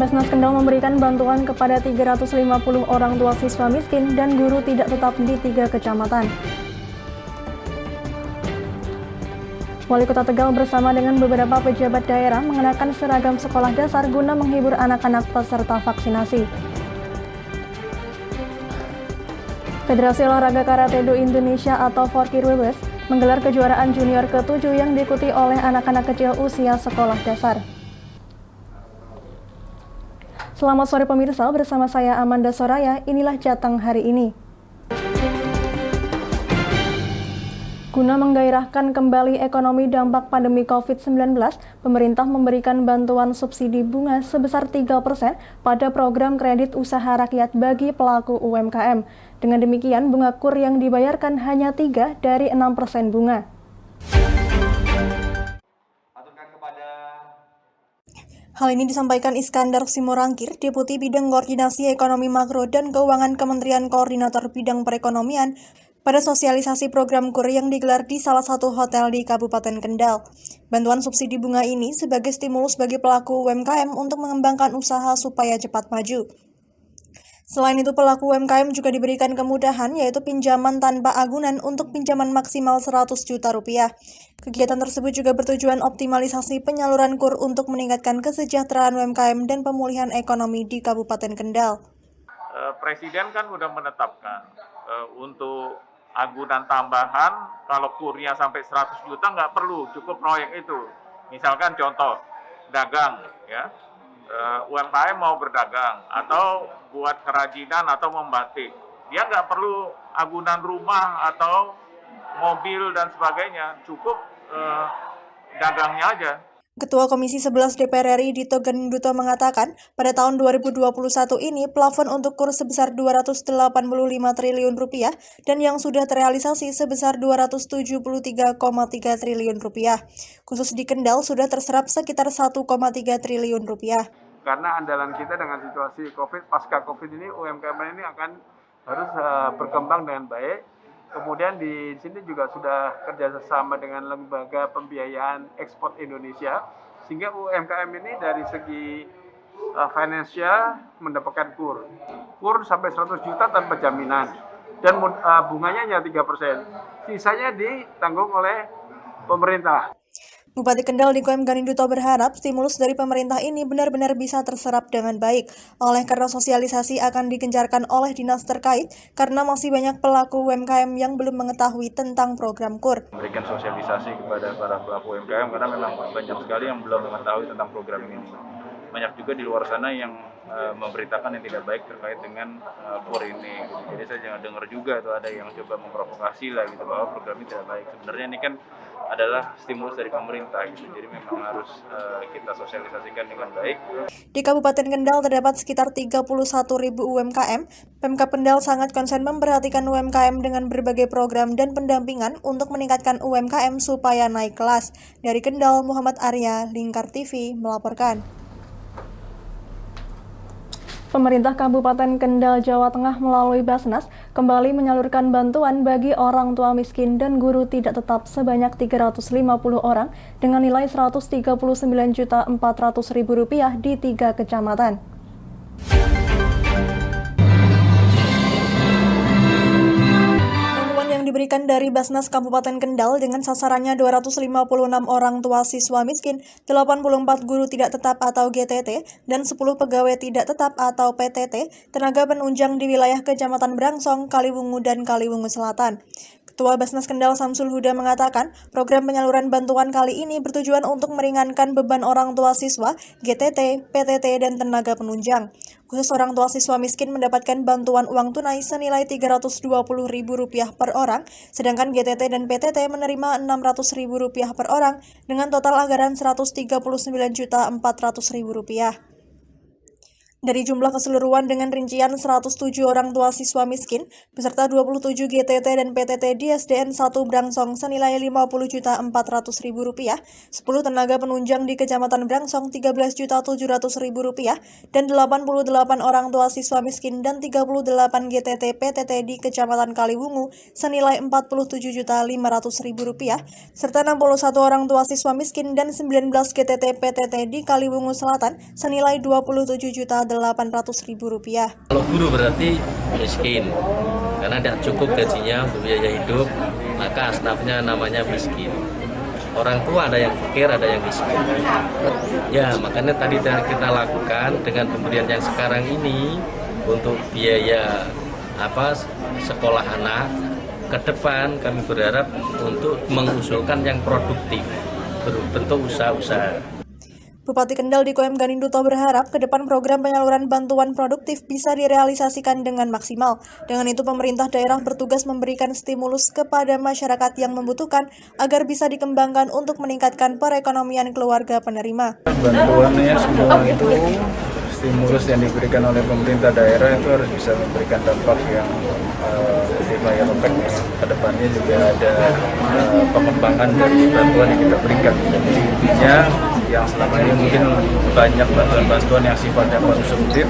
Basnas Kendal memberikan bantuan kepada 350 orang tua siswa miskin dan guru tidak tetap di 3 kecamatan. Wali Kota Tegal bersama dengan beberapa pejabat daerah mengenakan seragam sekolah dasar guna menghibur anak-anak peserta vaksinasi. Federasi Olahraga Karate-Do Indonesia atau Forky Webes menggelar kejuaraan junior ke-7 yang diikuti oleh anak-anak kecil usia sekolah dasar. Selamat sore pemirsa, bersama saya Amanda Soraya, inilah Jateng hari ini. Guna menggairahkan kembali ekonomi dampak pandemi COVID-19, pemerintah memberikan bantuan subsidi bunga sebesar 3% pada program kredit usaha rakyat bagi pelaku UMKM. Dengan demikian, bunga KUR yang dibayarkan hanya 3 dari 6% bunga. Hal ini disampaikan Iskandar Simorangkir, Deputi Bidang Koordinasi Ekonomi Makro dan Keuangan Kementerian Koordinator Bidang Perekonomian, pada sosialisasi program KUR yang digelar di salah satu hotel di Kabupaten Kendal. Bantuan subsidi bunga ini sebagai stimulus bagi pelaku UMKM untuk mengembangkan usaha supaya cepat maju. Selain itu, pelaku UMKM juga diberikan kemudahan, yaitu pinjaman tanpa agunan untuk pinjaman maksimal 100 juta rupiah. Kegiatan tersebut juga bertujuan optimalisasi penyaluran KUR untuk meningkatkan kesejahteraan UMKM dan pemulihan ekonomi di Kabupaten Kendal. Presiden kan sudah menetapkan untuk agunan tambahan, kalau KUR-nya sampai 100 juta nggak perlu, cukup proyek itu. Misalkan contoh, dagang, ya. UMKM mau berdagang atau buat kerajinan atau membatik, dia nggak perlu agunan rumah atau mobil dan sebagainya, cukup dagangnya aja. Ketua Komisi 11 DPR RI Dito Genduto mengatakan, pada tahun 2021 ini plafon untuk KUR sebesar 285 triliun rupiah dan yang sudah terrealisasi sebesar 273,3 triliun rupiah. Khusus di Kendal sudah terserap sekitar 1,3 triliun rupiah. Karena andalan kita dengan situasi COVID, pasca COVID ini UMKM ini akan harus berkembang dengan baik. Kemudian di sini juga sudah kerjasama dengan lembaga pembiayaan ekspor Indonesia, sehingga UMKM ini dari segi finansial mendapatkan KUR. KUR sampai 100 juta tanpa jaminan, dan bunganya hanya 3%. Sisanya ditanggung oleh pemerintah. Bupati Kendal Dikoem Ganinduto berharap stimulus dari pemerintah ini benar-benar bisa terserap dengan baik. Oleh karena sosialisasi akan digencarkan oleh dinas terkait karena masih banyak pelaku UMKM yang belum mengetahui tentang program KUR. Memberikan sosialisasi kepada para pelaku UMKM karena memang banyak sekali yang belum mengetahui tentang program ini. Banyak juga di luar sana yang memberitakan yang tidak baik terkait dengan KUR ini. Jadi saya jangan dengar juga tuh ada yang coba memprovokasi lah gitu bahwa program ini tidak baik. Sebenarnya ini kan adalah stimulus dari pemerintah gitu. Jadi memang harus kita sosialisasikan dengan baik. Di Kabupaten Kendal terdapat sekitar 31.000 UMKM. Pemkab Kendal sangat konsen memperhatikan UMKM dengan berbagai program dan pendampingan untuk meningkatkan UMKM supaya naik kelas. Dari Kendal, Muhammad Arya, Lingkar TV melaporkan. Pemerintah Kabupaten Kendal, Jawa Tengah melalui Basnas kembali menyalurkan bantuan bagi orang tua miskin dan guru tidak tetap sebanyak 350 orang dengan nilai Rp139.400.000 di 3 kecamatan. Diberikan dari Basnas Kabupaten Kendal dengan sasarannya 256 orang tua siswa miskin, 84 guru tidak tetap atau GTT, dan 10 pegawai tidak tetap atau PTT, tenaga penunjang di wilayah Kecamatan Brangsong, Kaliwungu, dan Kaliwungu Selatan. Ketua Basnas Kendal Samsul Huda mengatakan, program penyaluran bantuan kali ini bertujuan untuk meringankan beban orang tua siswa, GTT, PTT, dan tenaga penunjang. Khusus orang tua siswa miskin mendapatkan bantuan uang tunai senilai Rp320.000 per orang, sedangkan GTT dan PTT menerima Rp600.000 per orang dengan total anggaran Rp139.400.000. Dari jumlah keseluruhan dengan rincian 107 orang tua siswa miskin, beserta 27 GTT dan PTT di SDN 1 Brangsong senilai Rp50.400.000, 10 tenaga penunjang di Kecamatan Brangsong Rp13.700.000, dan 88 orang tua siswa miskin dan 38 GTT PTT di Kecamatan Kaliwungu senilai Rp47.500.000, serta 61 orang tua siswa miskin dan 19 GTT PTT di Kaliwungu Selatan senilai Rp27.800.000. Kalau guru berarti miskin, karena tidak cukup gajinya untuk biaya hidup, maka asnafnya namanya miskin. Orang tua ada yang fakir, ada yang miskin. Ya, makanya tadi kita lakukan dengan pemberian yang sekarang ini untuk biaya sekolah anak. Ke depan kami berharap untuk mengusulkan yang produktif berbentuk usaha-usaha. Bupati Kendal Diko M. Ganinduto berharap ke depan program penyaluran bantuan produktif bisa direalisasikan dengan maksimal. Dengan itu pemerintah daerah bertugas memberikan stimulus kepada masyarakat yang membutuhkan agar bisa dikembangkan untuk meningkatkan perekonomian keluarga penerima. Bantuannya semua itu stimulus yang diberikan oleh pemerintah daerah itu harus bisa memberikan dampak yang multiplier effect. Kedepannya juga ada pengembangan dari bantuan yang kita berikan. Jadi intinya yang selama ini mungkin banyak bantuan-bantuan yang sifatnya konsumtif,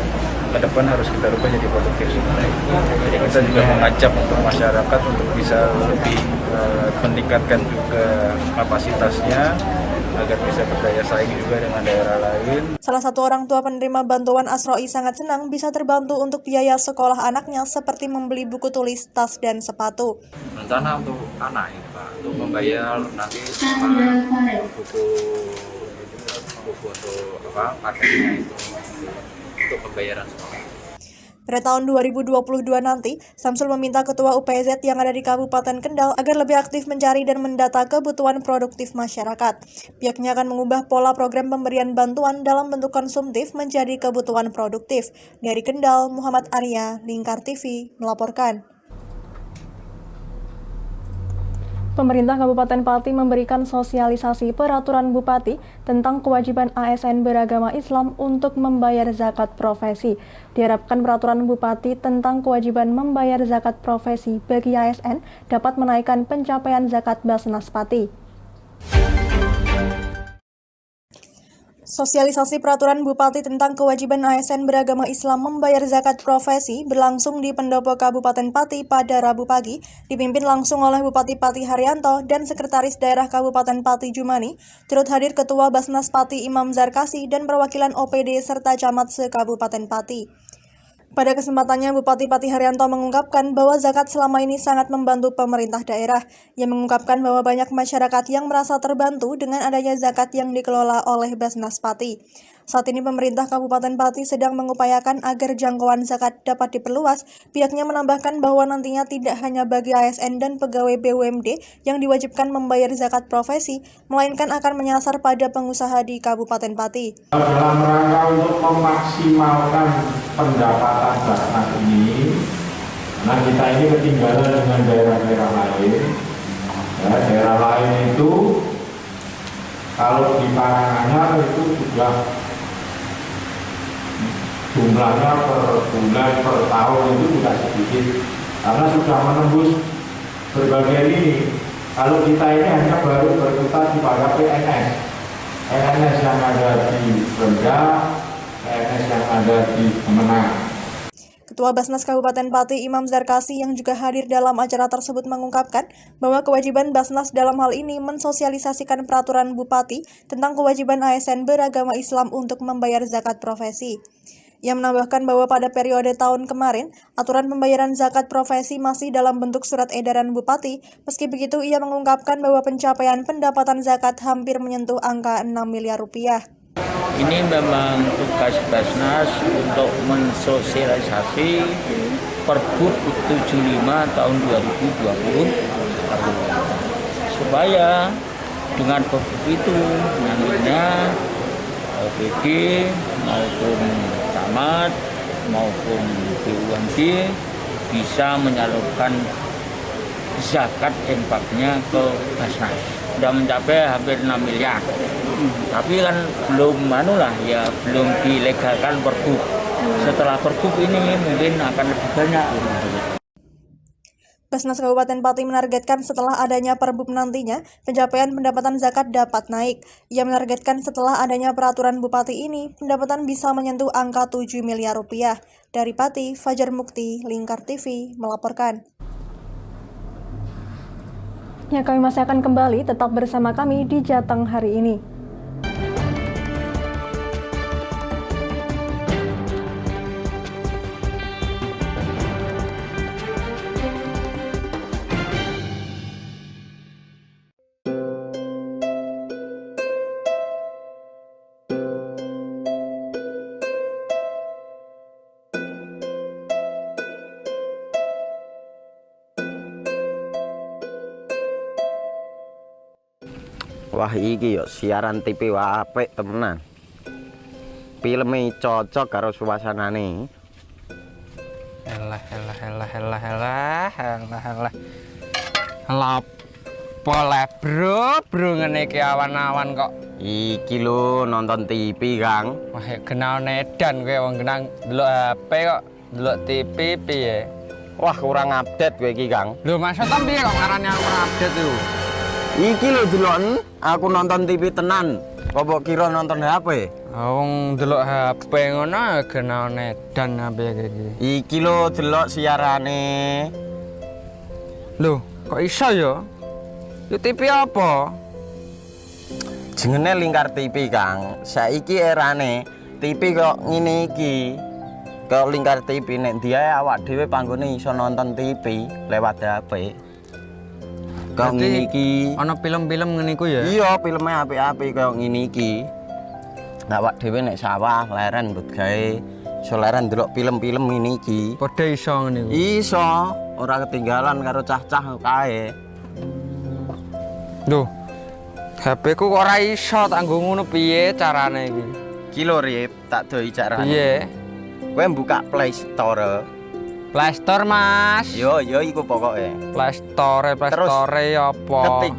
ke depan harus kita rubah jadi produktif. Jadi kita juga mengajak untuk masyarakat untuk bisa lebih meningkatkan juga kapasitasnya agar bisa berdaya saing juga dengan daerah lain. Salah satu orang tua penerima bantuan Asroi sangat senang bisa terbantu untuk biaya sekolah anaknya seperti membeli buku tulis, tas, dan sepatu. Rencana untuk anak ini Pak, untuk membayar nanti sama buku untuk paketnya itu untuk pembayaran sekolah. Pada tahun 2022 nanti, Samsul meminta Ketua UPZ yang ada di Kabupaten Kendal agar lebih aktif mencari dan mendata kebutuhan produktif masyarakat. Pihaknya akan mengubah pola program pemberian bantuan dalam bentuk konsumtif menjadi kebutuhan produktif. Dari Kendal, Muhammad Arya, Lingkar TV, melaporkan. Pemerintah Kabupaten Pati memberikan sosialisasi peraturan Bupati tentang kewajiban ASN beragama Islam untuk membayar zakat profesi. Diharapkan peraturan Bupati tentang kewajiban membayar zakat profesi bagi ASN dapat menaikkan pencapaian zakat Basnas Pati. Sosialisasi peraturan Bupati tentang kewajiban ASN beragama Islam membayar zakat profesi berlangsung di Pendopo Kabupaten Pati pada Rabu pagi, dipimpin langsung oleh Bupati Pati Haryanto dan Sekretaris Daerah Kabupaten Pati Jumani. Turut hadir Ketua Basnas Pati Imam Zarkasi dan perwakilan OPD serta camat se-Kabupaten Pati. Pada kesempatannya, Bupati Pati Haryanto mengungkapkan bahwa zakat selama ini sangat membantu pemerintah daerah. Ia mengungkapkan bahwa banyak masyarakat yang merasa terbantu dengan adanya zakat yang dikelola oleh Basnas Pati. Saat ini pemerintah Kabupaten Pati sedang mengupayakan agar jangkauan zakat dapat diperluas. Pihaknya menambahkan bahwa nantinya tidak hanya bagi ASN dan pegawai BUMD yang diwajibkan membayar zakat profesi, melainkan akan menyasar pada pengusaha di Kabupaten Pati. Dalam rangka untuk memaksimalkan pendapatan Basnas ini, karena kita ini ketinggalan dengan daerah-daerah lain. Ya, daerah lain itu kalau di Karanganyar itu sudah jumlahnya per bulan, per tahun itu tidak sedikit, karena sudah menembus berbagai lini. Kalau kita ini hanya baru berkutat pada PNS yang ada di Rendah, PNS yang ada di Menang. Ketua Basnas Kabupaten Pati Imam Zarkasi yang juga hadir dalam acara tersebut mengungkapkan bahwa kewajiban Basnas dalam hal ini mensosialisasikan peraturan Bupati tentang kewajiban ASN beragama Islam untuk membayar zakat profesi. Ia menambahkan bahwa pada periode tahun kemarin, aturan pembayaran zakat profesi masih dalam bentuk surat edaran Bupati. Meski begitu, ia mengungkapkan bahwa pencapaian pendapatan zakat hampir menyentuh angka 6 miliar rupiah. Ini memang tugas Basnas untuk mensosialisasi Pergub 75 tahun 2020 supaya dengan Pergub itu nantinya OPD maupun camat maupun BUMD bisa menyalurkan zakat infaknya ke Basnas. Sudah mencapai hampir 6 miliar. Tapi kan belum belum dilegalkan Pergub. setelah Pergub ini mungkin akan lebih banyak. Basnas Kabupaten Pati menargetkan setelah adanya Perbub nantinya, pencapaian pendapatan zakat dapat naik. Ia menargetkan setelah adanya peraturan Bupati ini, pendapatan bisa menyentuh angka 7 miliar rupiah. Dari Pati, Fajar Mukti, Lingkar TV, melaporkan. Ya, kami masih akan kembali, tetap bersama kami di Jateng hari ini. Wah iki yo siaran TV wah apik temenan. Filme cocok karo suasanane. Elah. Lah bro ngene iki awan-awan kok. Iki lho nonton TV, Kang. Wah, kenal nedan kowe wong genang delok HP kok delok TV piye? Wah kurang update kowe iki, Kang. Lho maksudnya piye kok ngarane aku update itu? Iki lho deloken aku nonton TV tenan. Apa kira nonton HP? Wong delok HP ngono kenal nedan apa iki. Iki lho delok siarane. Lho, kok iso ya? Yo TV apa? Jenenge Lingkar TV, Kang. Saiki erane TV kok ngene iki. Kok Lingkar TV nek diae awak dhewe panggone iso nonton TV lewat HP. Kok ngene iki. Ana film-film ngene iku ya? Iya, filme apik-apik kaya ngene iki. Nah, awak dhewe nek sawah leren mbut gawe iso leren ndelok film-film ngene iki. Padha iso ngene iku. Iso, ora ketinggalan karo cah-cah kae. Lho. HP ku kok ora iso tak nggo ngono piye carane iki? Iki lho Rip, tak doi carane. Piye? Kowe buka Play Store. Play Store, Mas. Yo iku pokoke. Play Store apa? Ketik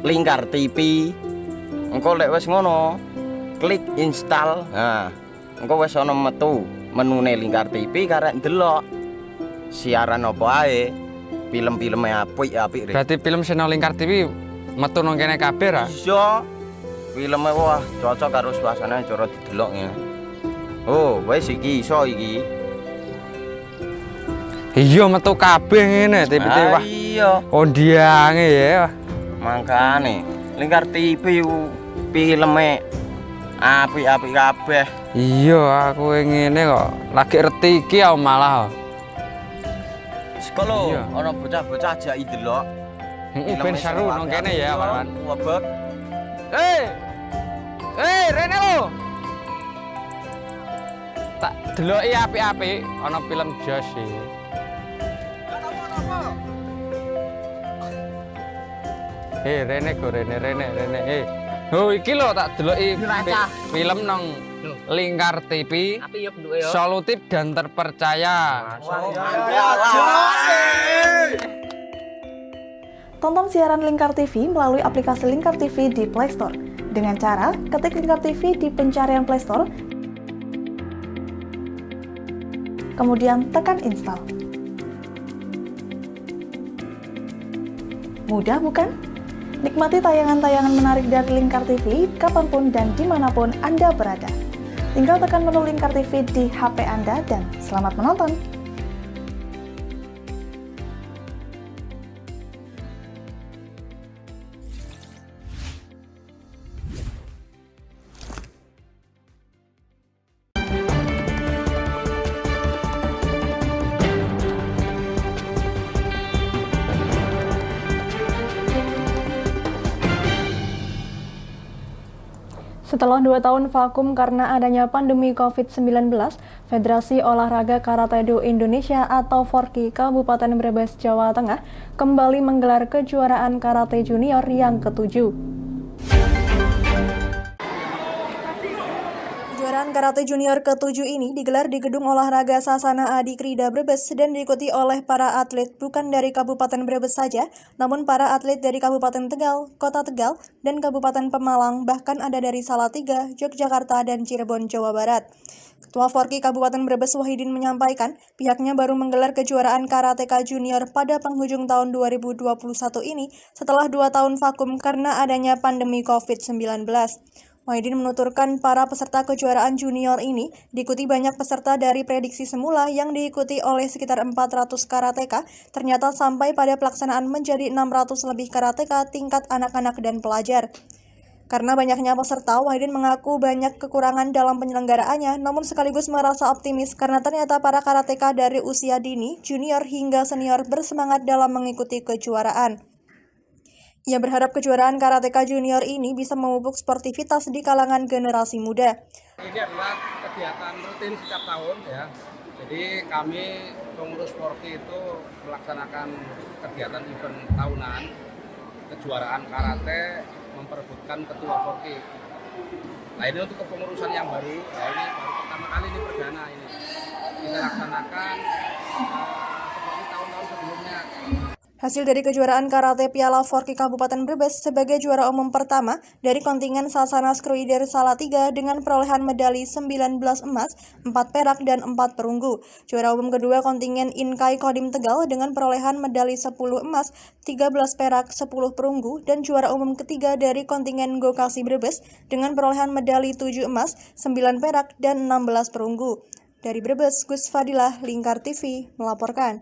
Lingkar TV. Engko lek wis ngono, klik install. Nah, engko wis ana metu menune Lingkar TV karek ndelok siaran apa ae. Film-filme apik-apik. Berarti film channel Lingkar TV metu nang kene kabeh ra? Iso. Filme wah cocok karo suasana cara didelok ya. Oh, wis iki iso iki. Iya metu kabeh ngene TV-TV wah. Iya. Kondiange ya. Makane Lingkar TV filme apik-apik kabeh. Iya, aku ngene kok. Lagi retiki aku malah. Sekolo Iya. ana bocah-bocah ajak ndelok. Heeh, ben seru nang kene ya, kawan. Wabek. Rene lo. Tak deloki apik-apik ana film Josh iki. Rene go Rene. Oh iki lho tak deloki film nang Lingkar TV. Solutif dan terpercaya. Tonton siaran Lingkar TV melalui aplikasi Lingkar TV di Play Store. Dengan cara ketik Lingkar TV di pencarian Play Store, kemudian tekan install. Mudah bukan? Nikmati tayangan-tayangan menarik dari Lingkar TV kapanpun dan dimanapun Anda berada. Tinggal tekan menu Lingkar TV di HP Anda dan selamat menonton! Setelah 2 tahun vakum karena adanya pandemi COVID-19, Federasi Olahraga Karate-Do Indonesia atau FORKI Kabupaten Brebes, Jawa Tengah kembali menggelar kejuaraan karate junior yang ke-7. Kejuaraan Karate Junior ke-7 ini digelar di Gedung Olahraga Sasana Adi Krida Brebes dan diikuti oleh para atlet bukan dari Kabupaten Brebes saja, namun para atlet dari Kabupaten Tegal, Kota Tegal, dan Kabupaten Pemalang, bahkan ada dari Salatiga, Yogyakarta, dan Cirebon, Jawa Barat. Ketua Forki Kabupaten Brebes Wahidin menyampaikan pihaknya baru menggelar kejuaraan Karateka Junior pada penghujung tahun 2021 ini setelah 2 tahun vakum karena adanya pandemi COVID-19. Wahidin menuturkan para peserta kejuaraan junior ini diikuti banyak peserta dari prediksi semula yang diikuti oleh sekitar 400 karateka, ternyata sampai pada pelaksanaan menjadi 600 lebih karateka tingkat anak-anak dan pelajar. Karena banyaknya peserta, Wahidin mengaku banyak kekurangan dalam penyelenggaraannya, namun sekaligus merasa optimis karena ternyata para karateka dari usia dini, junior hingga senior bersemangat dalam mengikuti kejuaraan. Ia berharap kejuaraan Karateka Junior ini bisa memupuk sportivitas di kalangan generasi muda. Ini adalah kegiatan rutin setiap tahun ya. Jadi kami pengurus Forki itu melaksanakan kegiatan event tahunan kejuaraan karate memperebutkan ketua Forki. Nah ini untuk kepengurusan yang baru, ya ini baru pertama kali ini perdana ini kita laksanakan seperti tahun-tahun sebelumnya. Hasil dari kejuaraan Karate Piala Forki Kabupaten Brebes sebagai juara umum pertama dari kontingen Sasana Skruider Salatiga dengan perolehan medali 19 emas, 4 perak, dan 4 perunggu. Juara umum kedua kontingen Inkai Kodim Tegal dengan perolehan medali 10 emas, 13 perak, 10 perunggu, dan juara umum ketiga dari kontingen Gokasi Brebes dengan perolehan medali 7 emas, 9 perak, dan 16 perunggu. Dari Brebes, Gus Fadilah, Lingkar TV, melaporkan.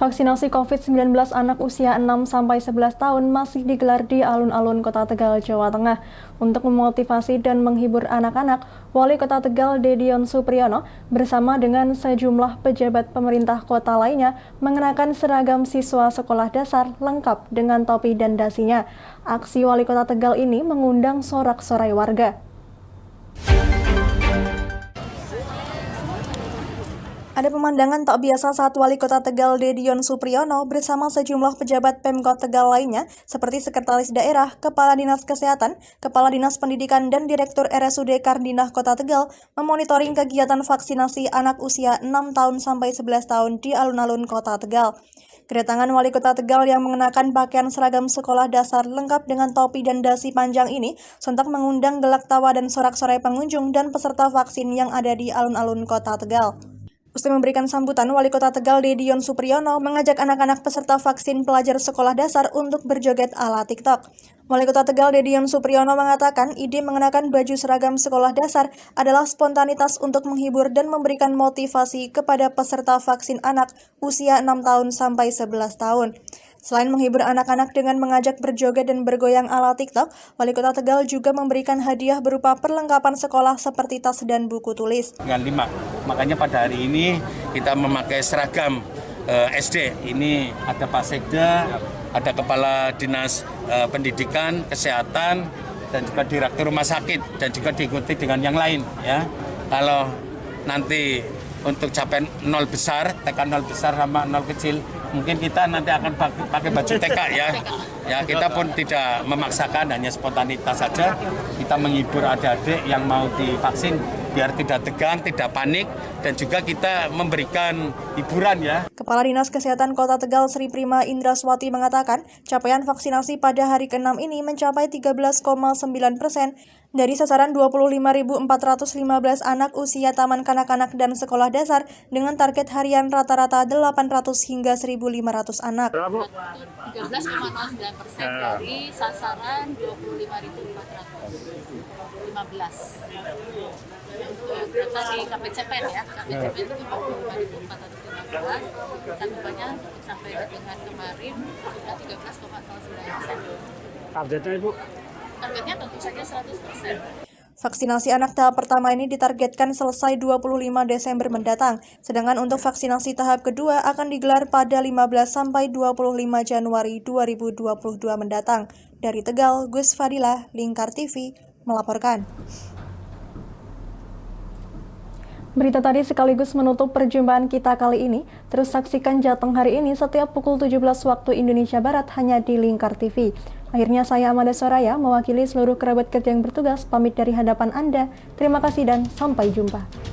Vaksinasi COVID-19 anak usia 6-11 tahun masih digelar di alun-alun Kota Tegal, Jawa Tengah. Untuk memotivasi dan menghibur anak-anak, Wali Kota Tegal Dedion Supriyono bersama dengan sejumlah pejabat pemerintah kota lainnya mengenakan seragam siswa sekolah dasar lengkap dengan topi dan dasinya. Aksi Wali Kota Tegal ini mengundang sorak-sorai warga. Ada pemandangan tak biasa saat Wali Kota Tegal Dedion Supriyono bersama sejumlah pejabat Pemkot Tegal lainnya seperti Sekretaris Daerah, Kepala Dinas Kesehatan, Kepala Dinas Pendidikan, dan Direktur RSUD Kardinah Kota Tegal memonitoring kegiatan vaksinasi anak usia 6 tahun sampai 11 tahun di alun-alun Kota Tegal. Kedatangan Wali Kota Tegal yang mengenakan pakaian seragam sekolah dasar lengkap dengan topi dan dasi panjang ini sontak mengundang gelak tawa dan sorak-sorai pengunjung dan peserta vaksin yang ada di alun-alun Kota Tegal. Usai memberikan sambutan, Wali Kota Tegal Dedion Supriyono mengajak anak-anak peserta vaksin pelajar sekolah dasar untuk berjoget ala TikTok. Wali Kota Tegal Dedion Supriyono mengatakan ide mengenakan baju seragam sekolah dasar adalah spontanitas untuk menghibur dan memberikan motivasi kepada peserta vaksin anak usia 6 tahun sampai 11 tahun. Selain menghibur anak-anak dengan mengajak berjoget dan bergoyang ala TikTok, Wali Kota Tegal juga memberikan hadiah berupa perlengkapan sekolah seperti tas dan buku tulis. Dengan 5, makanya pada hari ini kita memakai seragam SD. Ini ada Pak Sekda, ada Kepala Dinas Pendidikan, Kesehatan, dan juga Direktur Rumah Sakit, dan juga diikuti dengan yang lain. Ya, kalau nanti untuk capai 0 besar, tekan 0 besar sama 0 kecil, mungkin kita nanti akan pakai baju TK ya. Ya, kita pun tidak memaksakan, hanya spontanitas saja. Kita menghibur adik-adik yang mau divaksin biar tidak tegang, tidak panik, dan juga kita memberikan hiburan ya. Kepala Dinas Kesehatan Kota Tegal Sri Prima Indraswati mengatakan, capaian vaksinasi pada hari ke-6 ini mencapai 13,9% dari sasaran 25.415 anak usia taman kanak-kanak dan sekolah dasar dengan target harian rata-rata 800 hingga 1.500 anak. 13,09% dari sasaran 25.415. Data di KPCPEN ya, KPCPEN itu 25.415, cakupannya sampai dengan kemarin sudah 13,09%. Targetnya Ibu? Targetnya tentu saja 100%. Vaksinasi anak tahap pertama ini ditargetkan selesai 25 Desember mendatang, sedangkan untuk vaksinasi tahap kedua akan digelar pada 15 sampai 25 Januari 2022 mendatang. Dari Tegal, Gus Fadilah, Lingkar TV, melaporkan. Berita tadi sekaligus menutup perjumpaan kita kali ini. Terus saksikan Jateng hari ini setiap pukul 17 waktu Indonesia Barat hanya di Lingkar TV. Akhirnya saya Amanda Soraya mewakili seluruh kerabat kerja yang bertugas pamit dari hadapan Anda. Terima kasih dan sampai jumpa.